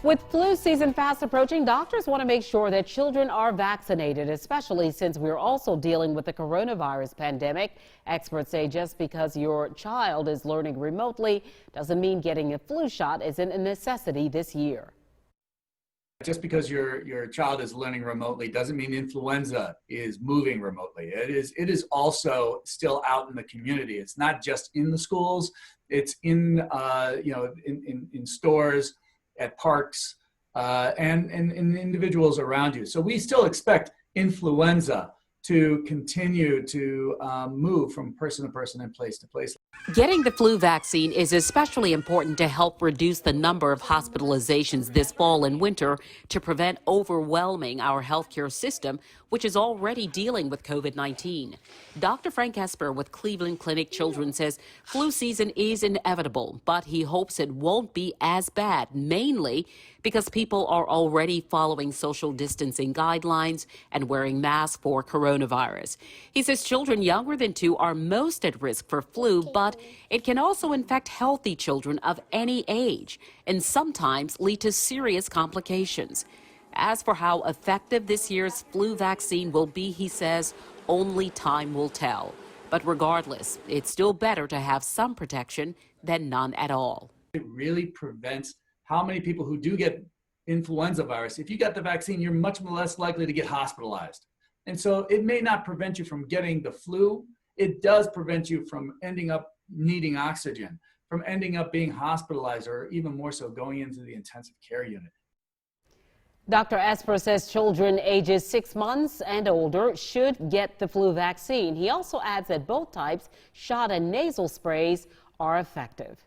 With flu season fast approaching, doctors want to make sure that children are vaccinated, especially since we're also dealing with the coronavirus pandemic. Experts say just because your child is learning remotely doesn't mean getting a flu shot isn't a necessity this year. Just because your child is learning remotely doesn't mean influenza is moving remotely. It is also still out in the community. It's not just in the schools. It's in in stores, at parks, and individuals around you. So we still expect influenza to continue to move from person to person and place to place. Getting the flu vaccine is especially important to help reduce the number of hospitalizations this fall and winter to prevent overwhelming our healthcare system, which is already dealing with COVID-19. Dr. Frank Esper with Cleveland Clinic Children says flu season is inevitable, but he hopes it won't be as bad, mainly because people are already following social distancing guidelines and wearing masks for coronavirus. He says children younger than 2 are most at risk for flu, but it can also infect healthy children of any age and sometimes lead to serious complications. As for how effective this year's flu vaccine will be, he says, only time will tell. But regardless, it's still better to have some protection than none at all. It really prevents how many people who do get influenza virus. If you got the vaccine, you're much less likely to get hospitalized. And so it may not prevent you from getting the flu. It does prevent you from ending up needing oxygen, from ending up being hospitalized, or even more so going into the intensive care unit. Dr. Esper says children ages 6 months and older should get the flu vaccine. He also adds that both types, shot and nasal sprays, are effective.